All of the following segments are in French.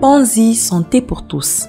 Panzi Santé pour tous.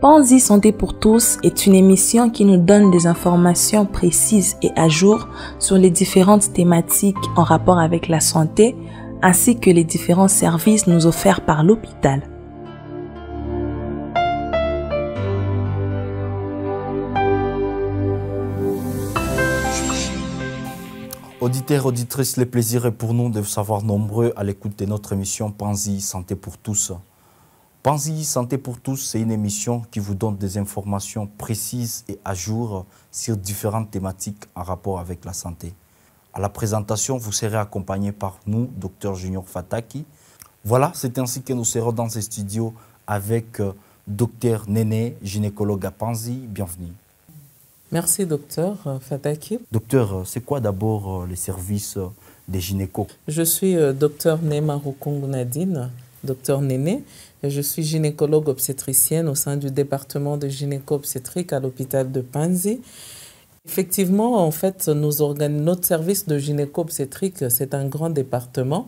Panzi Santé pour tous est une émission qui nous donne des informations précises et à jour sur les différentes thématiques en rapport avec la santé, ainsi que les différents services nous offerts par l'hôpital. Auditeurs, auditrices, le plaisir est pour nous de vous savoir nombreux à l'écoute de notre émission Panzi Santé pour tous. Panzi Santé pour tous, c'est une émission qui vous donne des informations précises et à jour sur différentes thématiques en rapport avec la santé. À la présentation, vous serez accompagné par nous, Dr Junior Fataki. Voilà, c'est ainsi que nous serons dans ces studios avec Dr Néné, gynécologue à Panzi. Bienvenue. Merci, docteur Fataki. Docteur, c'est quoi d'abord les services des gynécos? Je suis docteur Nema Rukungu Nadine, docteur Néné. Je suis gynécologue obstétricienne au sein du département de gynéco-obstétrique à l'hôpital de Panzi. Effectivement, en fait, notre service de gynéco-obstétrique, c'est un grand département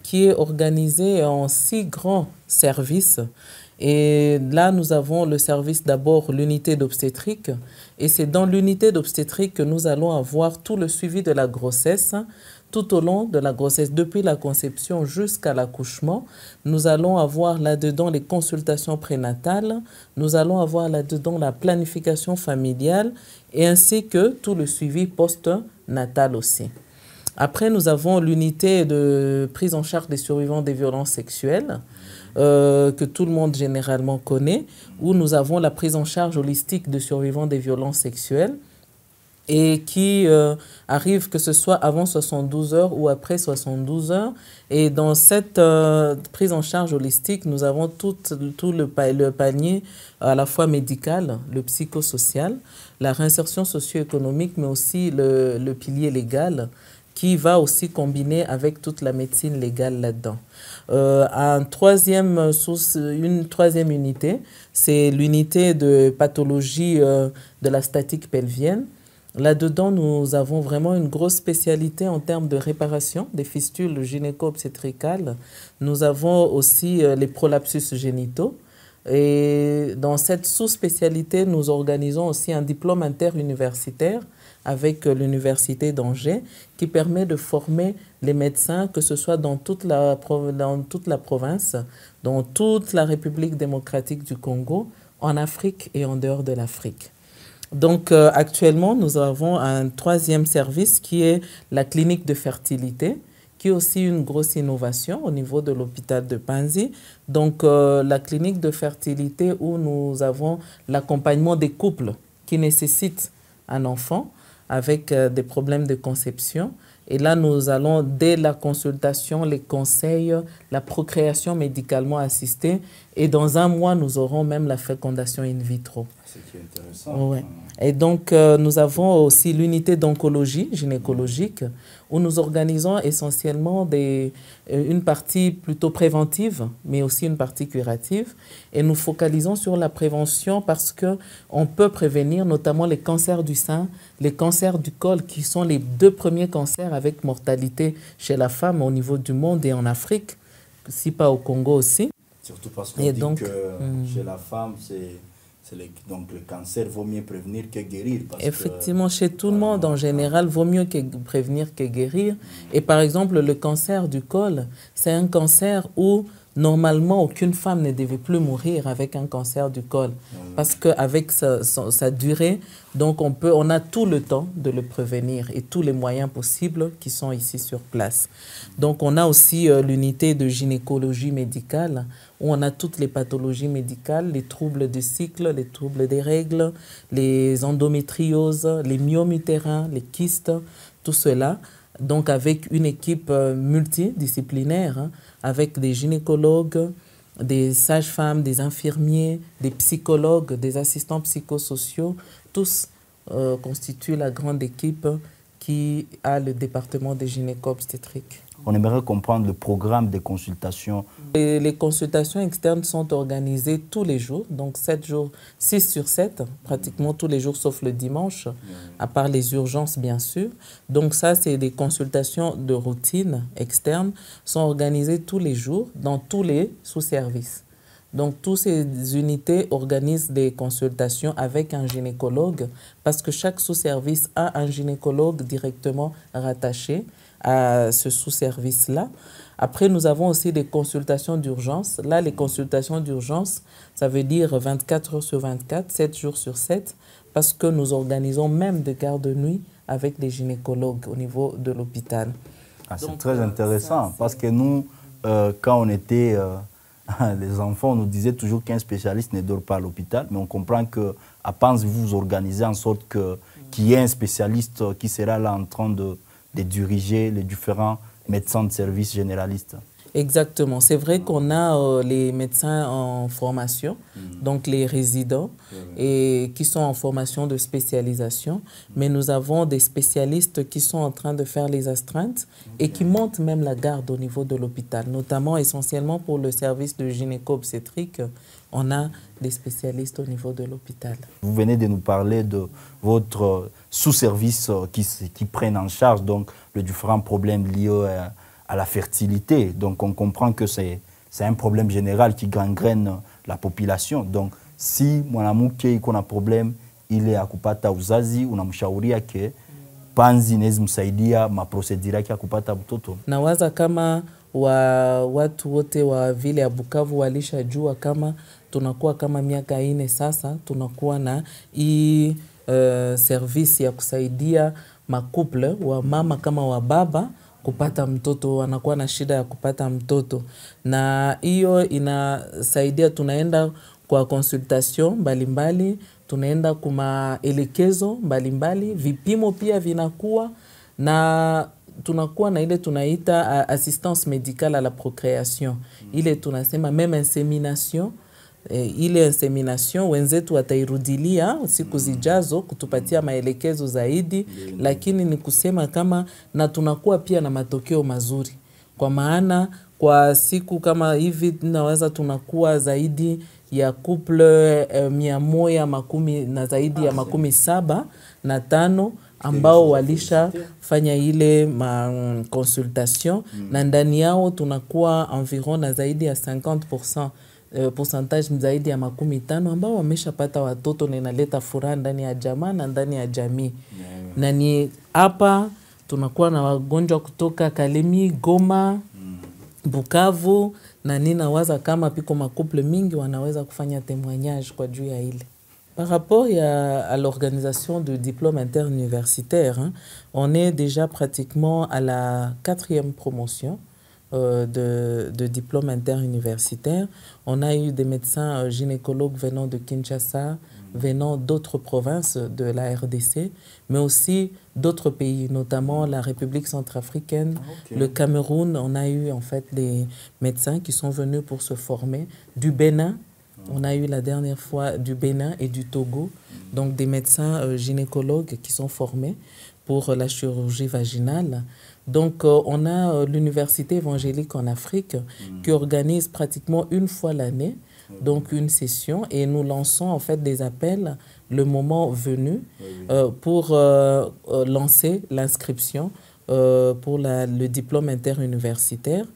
qui est organisé en 6 grands services. Et là, nous avons le service d'abord, l'unité d'obstétrique. Et c'est dans l'unité d'obstétrique que nous allons avoir tout le suivi de la grossesse, tout au long de la grossesse, depuis la conception jusqu'à l'accouchement. Nous allons avoir là-dedans les consultations prénatales, nous allons avoir là-dedans la planification familiale et ainsi que tout le suivi post-natal aussi. Après, nous avons l'unité de prise en charge des survivants des violences sexuelles, que tout le monde généralement connaît, où nous avons la prise en charge holistique de survivants des violences sexuelles et qui arrive que ce soit avant 72 heures ou après 72 heures. Et dans cette prise en charge holistique, nous avons tout le panier à la fois médical, le psychosocial, la réinsertion socio-économique, mais aussi le pilier légal, qui va aussi combiner avec toute la médecine légale là-dedans. Une troisième unité, c'est l'unité de pathologie de la statique pelvienne. Là-dedans, nous avons vraiment une grosse spécialité en termes de réparation des fistules gynéco-obstétricales. Nous avons aussi les prolapsus génitaux. Et dans cette sous-spécialité, nous organisons aussi un diplôme interuniversitaire avec l'Université d'Angers, qui permet de former les médecins, que ce soit dans toute la province, dans toute la République démocratique du Congo, en Afrique et en dehors de l'Afrique. Donc actuellement, nous avons un troisième service qui est la clinique de fertilité, qui est aussi une grosse innovation au niveau de l'hôpital de Panzi. Donc la clinique de fertilité où nous avons l'accompagnement des couples qui nécessitent un enfant, avec des problèmes de conception. Et là, nous allons, dès la consultation, les conseils, la procréation médicalement assistée. Et dans 1 mois, nous aurons même la fécondation in vitro. C'est intéressant. Ouais. Et donc, nous avons aussi l'unité d'oncologie gynécologique, où nous organisons essentiellement une partie plutôt préventive, mais aussi une partie curative. Et nous focalisons sur la prévention parce qu'on peut prévenir notamment les cancers du sein, les cancers du col, qui sont les 2 premiers cancers avec mortalité chez la femme au niveau du monde et en Afrique, si pas au Congo aussi. Surtout parce qu'on dit que chez la femme, donc le cancer vaut mieux prévenir que guérir. Effectivement, chez tout le monde en général, vaut mieux prévenir que guérir. Et par exemple, le cancer du col, c'est un cancer où normalement aucune femme ne devait plus mourir avec un cancer du col. Parce qu'avec sa durée, donc on a tout le temps de le prévenir et tous les moyens possibles qui sont ici sur place. Donc on a aussi l'unité de gynécologie médicale où on a toutes les pathologies médicales, les troubles du cycle, les troubles des règles, les endométrioses, les myomes utérins, les kystes, tout cela. Donc avec une équipe multidisciplinaire, avec des gynécologues, des sages-femmes, des infirmiers, des psychologues, des assistants psychosociaux, tous constituent la grande équipe qui a le département de gynéco-obstétrique. On aimerait comprendre le programme des consultations. Les consultations externes sont organisées tous les jours, donc 6 sur 7, pratiquement tous les jours sauf le dimanche, à part les urgences bien sûr. Donc ça, c'est des consultations de routine externes, sont organisées tous les jours dans tous les sous-services. Donc, toutes ces unités organisent des consultations avec un gynécologue parce que chaque sous-service a un gynécologue directement rattaché à ce sous-service-là. Après, nous avons aussi des consultations d'urgence. Là, les consultations d'urgence, ça veut dire 24 heures sur 24, 7 jours sur 7, parce que nous organisons même des gardes de nuit avec des gynécologues au niveau de l'hôpital. C'est très intéressant parce que nous, quand on était les enfants, on nous disait toujours qu'un spécialiste ne dort pas à l'hôpital, mais on comprend qu'à Panzi, vous organisez en sorte qu'il y ait un spécialiste qui sera là en train de diriger les différents médecins de service généralistes. Exactement. C'est vrai qu'on a les médecins en formation, donc les résidents, et qui sont en formation de spécialisation, mais nous avons des spécialistes qui sont en train de faire les astreintes et qui montent même la garde au niveau de l'hôpital, notamment essentiellement pour le service de gynéco-obstétrique. On a des spécialistes au niveau de l'hôpital. Vous venez de nous parler de votre sous-service qui prennent en charge donc, les différents problèmes liés à la fertilité. Donc on comprend que c'est un problème général qui gangrène la population. Donc si mwanamke iko na problème ile ya kupata uzazi, unamshauria ke Panzi inaweza msaidia maprocedure yake ya kupata mtoto. Nawaza kama watu wote wa vile ya Bukavu walishajua kama tunakuwa kama miaka 4 sasa tunakuwa na hii service ya kusaidia makuple wa mama kama wa baba kupata mtoto, wanakuwa na shida ya kupata mtoto, na hiyo inasaidia. Tunaenda kwa consultation mbalimbali, tunaenda kuma elekezo mbalimbali, vipimo pia vinakuwa, na tunakuwa na ile tunaita assistance médicale à la procréation, ile tunasema même insémination. Ile insemination wenzetu watairudilia siku zijazo kutupatia maelekezo zaidi, lakini ni kusema kama na tunakuwa pia na matokeo mazuri, kwa maana kwa siku kama hivi naweza tunakuwa zaidi ya couple 110 na zaidi ya 75 ambao walisha fanya ile consultation, na ndani yao tunakuwa environ na zaidi ya 50% pourcentage zaidi ya 50 ambao wameshapata watoto, na inaleta furaha ndani ya jamaa na ndani ya jamii. Na ni hapa tunakuwa na wagonjwa kutoka Kalemi, Goma, Bukavu, na ninawaza kama piko makuple mingi wanaweza kufanya témoignage kwa juu ya ile. Par rapport à l'organisation de diplôme interuniversitaire, hein, on est déjà pratiquement à la 4e promotion de diplôme interuniversitaire. On a eu des médecins gynécologues venant de Kinshasa, venant d'autres provinces de la RDC, mais aussi d'autres pays, notamment la République centrafricaine, le Cameroun. On a eu en fait des médecins qui sont venus pour se former. Du Bénin, on a eu la dernière fois du Bénin et du Togo, donc des médecins gynécologues qui sont formés pour la chirurgie vaginale. Donc, on a l'Université évangélique en Afrique qui organise pratiquement une fois l'année, donc une session, et nous lançons en fait des appels le moment venu pour lancer l'inscription pour le diplôme interuniversitaire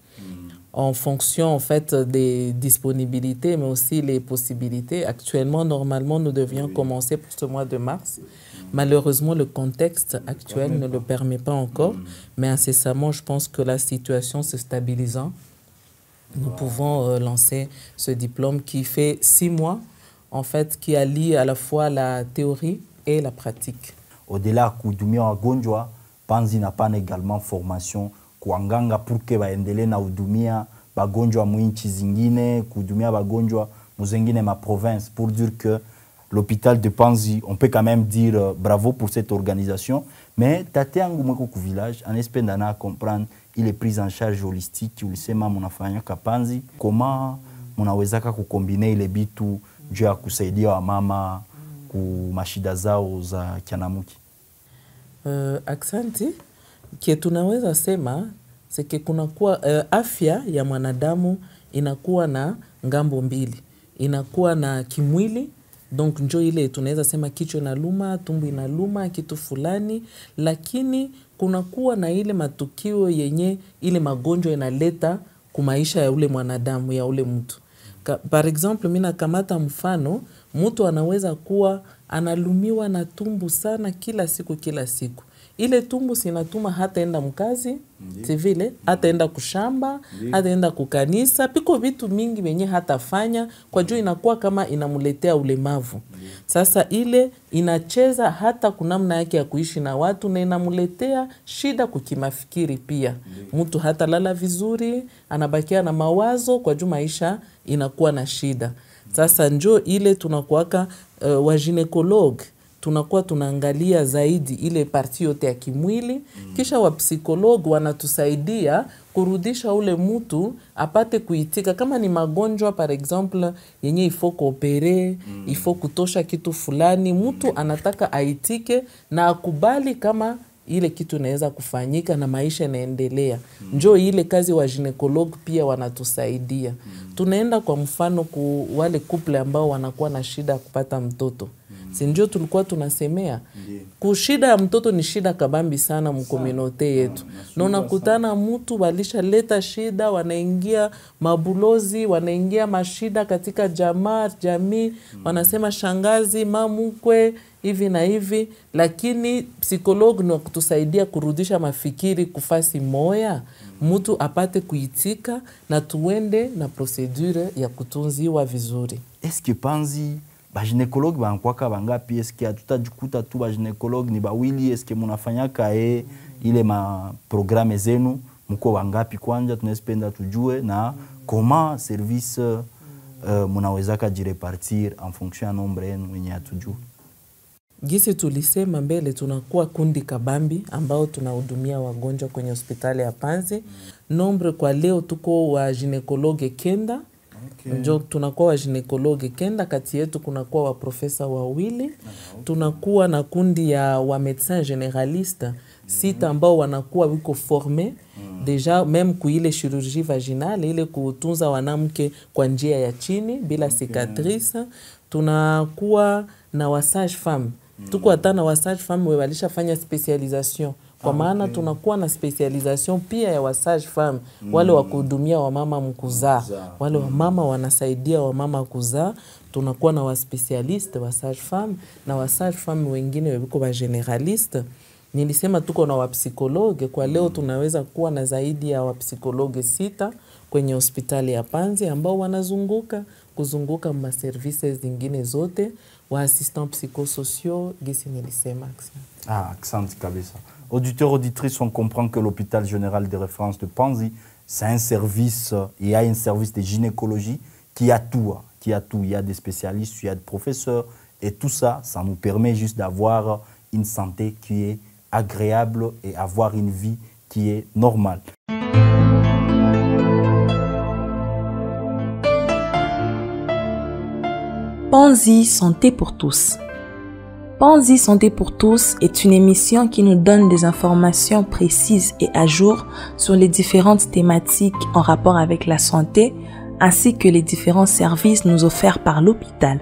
en fonction en fait des disponibilités, mais aussi les possibilités. Actuellement, normalement, nous devions commencer pour ce mois de mars. Malheureusement, le contexte actuel ne le permet pas encore, mais incessamment, je pense que la situation se stabilisant, nous pouvons lancer ce diplôme qui fait 6 mois, en fait, qui allie à la fois la théorie et la pratique. Au-delà kuhudumia wagonjwa, Panzi n'a pas également formation kuanganga pour que baendelee na hudumia bagonjwa mwinchi zingine, kuhudumia bagonjwa muzengine ma province, pour dire que l'hôpital de Panzi, on peut quand même dire bravo pour cette organisation. Mais tate yangu mweko ku village, en espendana à comprendre, il est pris en charge holistique, ulisema munafanya ka Panzi. Comment munawezaka kukombine ile bitu juu ya kusaidia wa mama ku mashida zao za kianamuki? Aksanti, kie tunaweza sema, seke kunakuwa afya ya mwanadamu inakuwa na ngambo mbili. Inakuwa na kimwili, donc njo ile tunaweza sema kichwa inaluma, tumbo inaluma, kitu fulani, lakini kunakuwa na ile matukio yenye ile magonjwa inaleta kumaisha ya ule mwanadamu, ya ule mtu. Par exemple, mina kamata mfano, mtu anaweza kuwa analumiwa na tumbu sana kila siku. Ile tumbu sinatuma hata enda mkazi, sivile, hata enda kushamba, hata enda kukanisa, piko vitu mingi venye hata fanya, kwa juu inakuwa kama inamuletea ulemavu. Sasa ile inacheza hata kunamna yake ya kuishi na watu na inamuletea shida kukimafikiri pia. Mtu hata lala vizuri, anabakia na mawazo kwa juu maisha inakuwa na shida. Sasa njo ile tunakuwaka wa ginekologue, tunakuwa tunaangalia zaidi ile parti yote ya kimwili, kisha wa psikologu wanatusaidia kurudisha ule mtu apate kuitika. Kama ni magonjwa par exemple yenye ifo kuopere, ifo kutosha kitu fulani, mtu anataka aitike na akubali kama ile kitu inaweza kufanyika na maisha inaendelea. Njo ile kazi wa ginekologu pia wanatusaidia. Tunaenda kwa mfano ku wale couple ambao wanakuwa na shida kupata mtoto. Sinjo tulikuwa tunasemea. Kushida ya mtoto ni shida kabambi sana mkominote yetu. Na unakutana mtu walisha leta shida, wanaingia mabulozi, wanaingia mashida katika jamii, wanasema shangazi, mamukwe, hivi na hivi. Lakini psikologu ni wakutusaidia kurudisha mafikiri kufasi moya, mtu apate kuitika na tuende na procedure ya kutunziwa vizuri. Eske Panzi ba ginekologue bankwaka bangapi? Eske atutajikuta tu ba ginekologue ni bawili? Eske munafanyaka ile ma programme zenu mko wangapi? Kwanja tunespenda tujue na comment service munawezaka jirepartir en fonction ya nombre yenu wenye atujue. Gisi tulisema mbele tunakuwa kundi kabambi ambao tunahudumia wagonjwa kwenye hospitali ya Panzi. Nombre kwa leo tuko wa ginekologe 9. Njo tunakuwa wa ginekologe 9, kati yetu kunakuwa wa profesa wawili. Tunakuwa na kundi ya wa médecin généraliste 6 ambao wanakuwa wiko formé deja même kuile chirurgie vaginale, ile kutunza wanamke kwa njia ya chini bila cicatrice. Tunakuwa na wa sage femme. Tuko hata na wa sage femme walisha fanya specialisation. Kwa maana tunakuwa na specialisation pia ya wa sage femme, wale wa kuhudumia wamama mkuzaa, wale wamama wanasaidia wamama kuzaa. Tunakuwa na wa specialiste wa sage femme na wa sage femme wengine wako wa generaliste. Nilisema tuko na wa psikologe. Kwa leo tunaweza kuwa na zaidi ya wa psikologe 6 kwenye hospitali ya Panzi ambao kuzunguka ma services zingine zote, wa assistant psychosociaux gisi nilisema. Accent kabisa. Auditeurs, auditrices, on comprend que l'hôpital général de référence de Panzi, c'est un service, il y a un service de gynécologie qui a tout. Il y a des spécialistes, il y a des professeurs, et tout ça, ça nous permet juste d'avoir une santé qui est agréable et avoir une vie qui est normale. Panzi Santé pour tous. Panzi Santé pour tous est une émission qui nous donne des informations précises et à jour sur les différentes thématiques en rapport avec la santé, ainsi que les différents services nous offerts par l'hôpital.